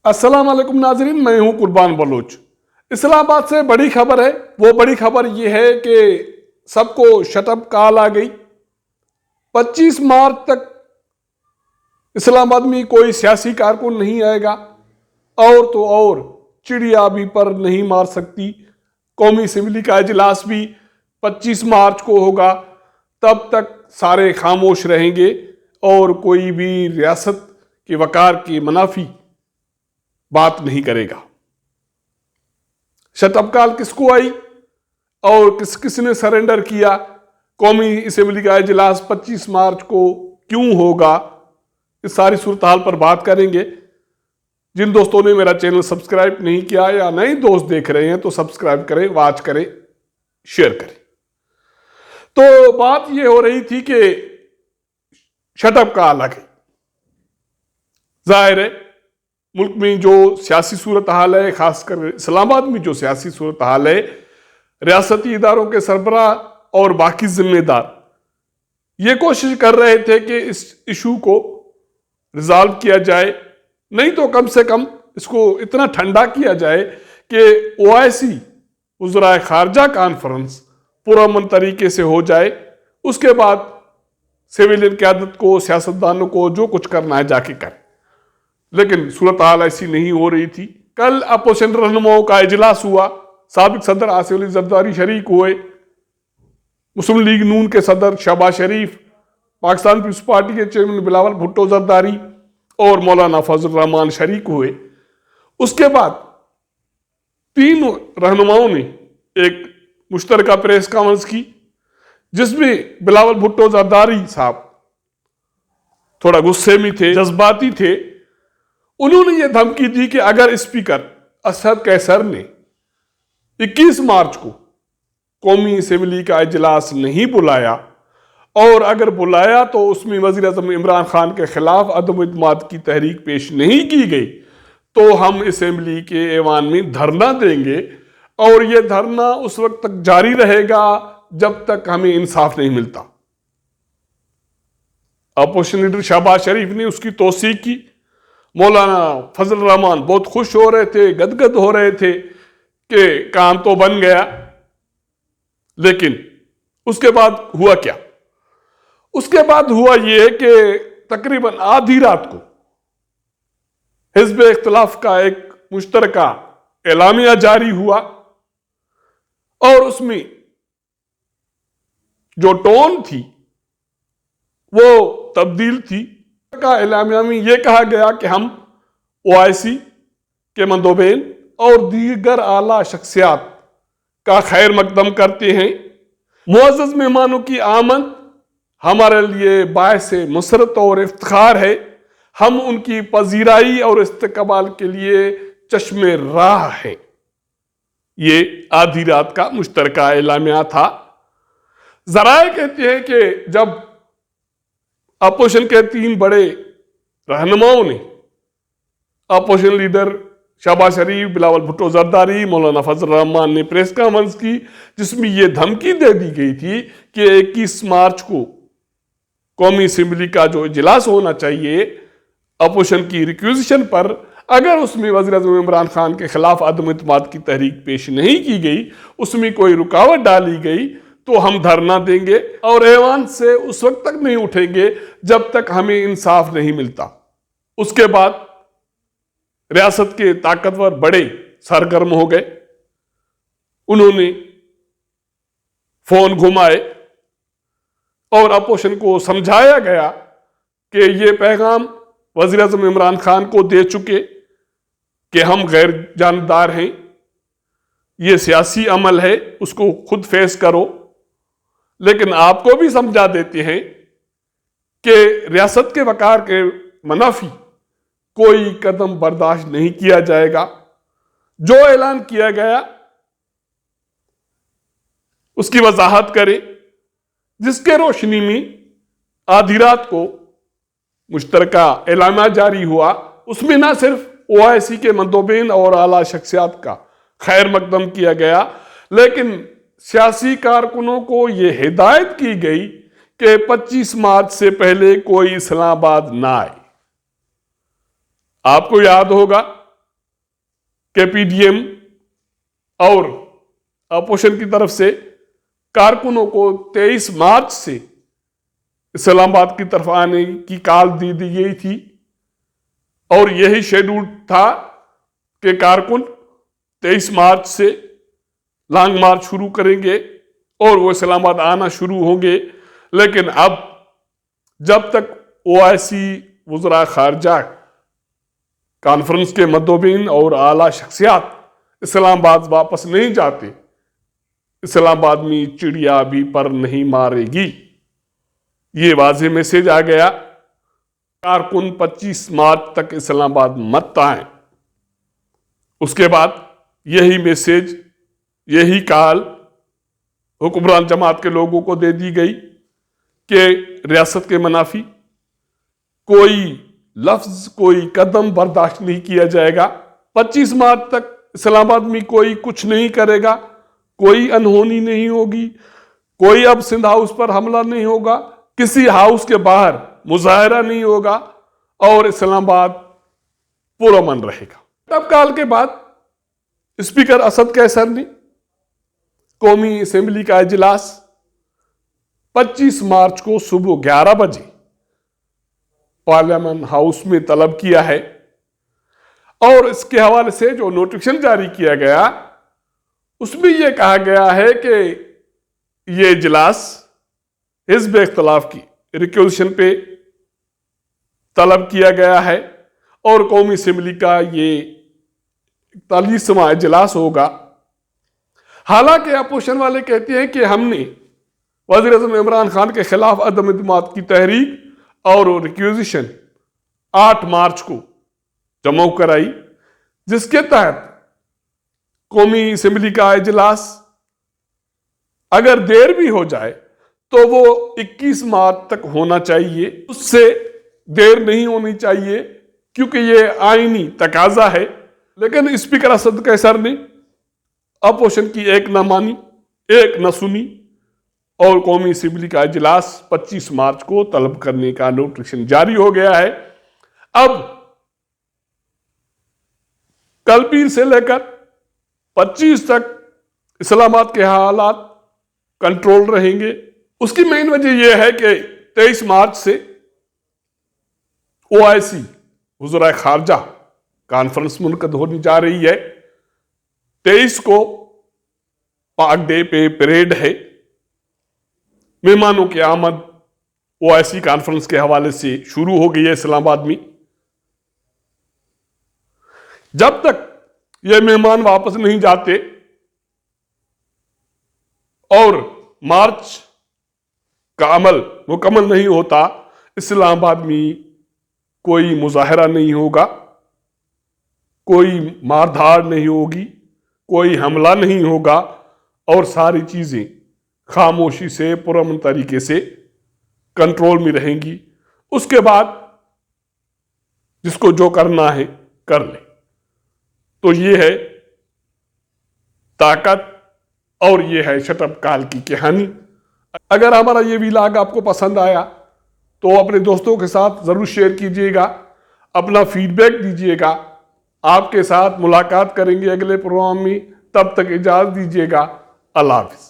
अस्सलाम वालेकुम नाजरीन, मैं हूं कुर्बान बलोच। इस्लामाबाद से बड़ी खबर है। वो बड़ी खबर यह है कि सबको शटअप कॉल आ गई। 25 मार्च तक इस्लामाबाद में कोई सियासी कारकुन नहीं आएगा। और तो और चिड़िया भी पर नहीं मार सकती। कौमी असम्बली का इजलास भी 25 मार्च को होगा। तब तक सारे खामोश रहेंगे और कोई भी रियासत के वकार की मुनाफी बात नहीं करेगा। शटअप कॉल किसको आई और किसने सरेंडर किया? कौमी असम्बली का इजलास 25 मार्च को क्यों होगा? इस सारी सूरत हाल पर बात करेंगे। जिन दोस्तों ने मेरा चैनल सब्सक्राइब नहीं किया या नए दोस्त देख रहे हैं तो सब्सक्राइब करें, वॉच करें, शेयर करें। तो बात यह हो रही थी कि शटअप कॉल आ गई। जाहिर है मुल्क में जो सियासी सूरत हाल है, खासकर इस्लामाबाद में जो सियासी सूरत हाल है, रियासती इदारों के सरबराह और बाकी जिम्मेदार ये कोशिश कर रहे थे कि इस इशू को रिजॉल्व किया जाए, नहीं तो कम से कम इसको इतना ठंडा किया जाए कि OIC वज़राए खारजा कॉन्फ्रेंस पुरअमन तरीके से हो जाए। उसके बाद सिविलियन क़यादत को, सियासतदानों को जो कुछ करना है जाके करें। लेकिन सूरत हाल ऐसी नहीं हो रही थी। कल अपोजिशन रहनुमाओं का इजलास हुआ। साबिक सदर आसिफ अली जरदारी शरीक हुए, मुस्लिम लीग नून के सदर शहबाज शरीफ, पाकिस्तान पीपल्स पार्टी के चेयरमैन बिलावल भुट्टो जरदारी और मौलाना फजल रहमान शरीक हुए। उसके बाद तीन रहनुमाओं ने एक मुश्तरका प्रेस कॉन्फ्रेंस की, जिसमें बिलावल भुट्टो जरदारी साहब थोड़ा गुस्से में थे, जज्बाती थे। उन्होंने यह धमकी दी कि अगर स्पीकर असद कैसर ने 21 मार्च को कौमी असम्बली का इजलास नहीं बुलाया और अगर बुलाया तो उसमें वज़ीर आज़म इमरान खान के खिलाफ अदम इत्मीनाद की तहरीक पेश नहीं की गई तो हम असम्बली के ऐवान में धरना देंगे और यह धरना उस वक्त तक जारी रहेगा जब तक हमें इंसाफ नहीं मिलता। अपोजिशन लीडर शहबाज शरीफ ने उसकी तौसीक की। मौलाना फजल रहमान बहुत खुश हो रहे थे, गदगद हो रहे थे कि काम तो बन गया। लेकिन उसके बाद हुआ क्या? उसके बाद हुआ यह कि तकरीबन आधी रात को हिज़्ब इख्तिलाफ का एक मुश्तरका एलामिया जारी हुआ और उसमें जो टोन थी वो तब्दील थी। का एलामिया में यह कहा गया कि हम OIC के मंदोबेन और दीगर आला शख्सियात का खैर मकदम करते हैं। मुअज़्ज़ज़ मेहमानों की आमद हमारे लिए बायस मुसरत और इफ्तिखार है। हम उनकी पजीराई और इस्तकबाल के लिए चश्मे राह हैं। ये आधी रात का मुश्तरका एलामिया था। ज़राए कहते हैं कि जब अपोजिशन के तीन बड़े रहनुमाओं ने, अपोजिशन लीडर शहबाज शरीफ, बिलावल भुट्टो जरदारी, मौलाना फजल रहमान ने प्रेस कॉन्फ्रेंस की, जिसमें यह धमकी दे दी गई थी कि 21 मार्च को कौमी असम्बली का जो इजलास होना चाहिए अपोजिशन की रिक्वेजिशन पर, अगर उसमें वज़ीर आज़म इमरान खान के खिलाफ अदम इत्मीनाद की तहरीक पेश नहीं की गई, उसमें कोई रुकावट डाली गई तो हम धरना देंगे और ऐवान से उस वक्त तक नहीं उठेंगे जब तक हमें इंसाफ नहीं मिलता। उसके बाद रियासत के ताकतवर बड़े सरगर्म हो गए। उन्होंने फोन घुमाए और अपोजिशन को समझाया गया कि ये पैगाम वज़ीर आज़म इमरान खान को दे चुके कि हम गैर जानबदार हैं, ये सियासी अमल है, उसको खुद फेस करो। लेकिन आपको भी समझा देते हैं कि रियासत के वकार के मुनाफी कोई कदम बर्दाश्त नहीं किया जाएगा। जो ऐलान किया गया उसकी वजाहत करें, जिसके रोशनी में आधी रात को मुश्तरका एलामिया जारी हुआ। उसमें ना सिर्फ OIC के मंदोबेन और आला शख्सियात का खैर मकदम किया गया, लेकिन सियासी कारकुनों को यह हिदायत की गई कि 25 मार्च से पहले कोई इस्लामाबाद ना आए। आपको याद होगा के पीडीएम और अपोजिशन की तरफ से कारकुनों को 23 मार्च से इस्लामाबाद की तरफ आने की कॉल दे दी गई थी और यही शेड्यूल था कि कारकुन 23 मार्च से लॉन्ग मार्च शुरू करेंगे और वो इस्लामाबाद आना शुरू होंगे। लेकिन अब जब तक ओआईसी वज़रा खारजा कॉन्फ्रेंस के मद्दोबीन और आला शख्सियात इस्लामाबाद वापस नहीं जाते, इस्लामाबाद में चिड़िया भी पर नहीं मारेगी। ये वाज़ेह मैसेज आ गया। कारकुन 25 मार्च तक इस्लामाबाद मत आए। उसके बाद यही मैसेज, यही कॉल हुक्मरान जमात के लोगों को दे दी गई कि रियासत के मनाफी कोई लफ्ज, कोई कदम बर्दाश्त नहीं किया जाएगा। 25 मार्च तक इस्लामाबाद में कोई कुछ नहीं करेगा, कोई अनहोनी नहीं होगी, कोई अब सिंध हाउस पर हमला नहीं होगा, किसी हाउस के बाहर मुजाहरा नहीं होगा और इस्लामाबाद पुरअमन रहेगा। तब काल के बाद स्पीकर असद कैसर ने कौमी असेंबली का इजलास 25 मार्च को सुबह 11 बजे पार्लियामेंट हाउस में तलब किया है और इसके हवाले से जो नोटिफिकेशन जारी किया गया उसमें यह कहा गया है कि यह इजलास हिज़्ब इख्तिलाफ की रिक्वेजिशन पे तलब किया गया है और कौमी असेंबली का ये 41वां इजलास होगा। हालांकि अपोजिशन वाले कहते हैं कि हमने वज़ीर-ए-आज़म इमरान खान के खिलाफ अदम इत्मीनाद की तहरीक और रिक्वेजिशन 8 मार्च को जमा कराई, जिसके तहत कौमी असेंबली का इजलास अगर देर भी हो जाए तो वो 21 मार्च तक होना चाहिए, उससे देर नहीं होनी चाहिए क्योंकि ये आईनी तकाजा है। लेकिन स्पीकर असद कैसर ने अपोजिशन की एक न मानी, एक न सुनी और कौमी असेंबली का इजलास 25 मार्च को तलब करने का नोटिफिकेशन जारी हो गया है। अब कल पीर से लेकर 25 तक इस्लामाबाद के हालात कंट्रोल रहेंगे। उसकी मेन वजह यह है कि 23 मार्च से ओआईसी वज़रा खारजा कॉन्फ्रेंस मुनक़द होने जा रही है। 23 को पाक डे पे परेड है। मेहमानों की आमद ओआईसी कॉन्फ्रेंस के हवाले से शुरू हो गई है इस्लामाबाद में। जब तक ये मेहमान वापस नहीं जाते और मार्च का अमल मुकम्मल नहीं होता, इस्लामाबाद में कोई मुजाहरा नहीं होगा, कोई मारधाड़ नहीं होगी, कोई हमला नहीं होगा और सारी चीजें खामोशी से पुरअमन तरीके से कंट्रोल में रहेंगी। उसके बाद जिसको जो करना है कर ले। तो ये है ताकत और ये है शटअप काल की कहानी। अगर हमारा ये व्लॉग आपको पसंद आया तो अपने दोस्तों के साथ ज़रूर शेयर कीजिएगा, अपना फीडबैक दीजिएगा। आपके साथ मुलाकात करेंगे अगले प्रोग्राम में, तब तक इजाज़त दीजिएगा। अल्लाह हाफ़िज़।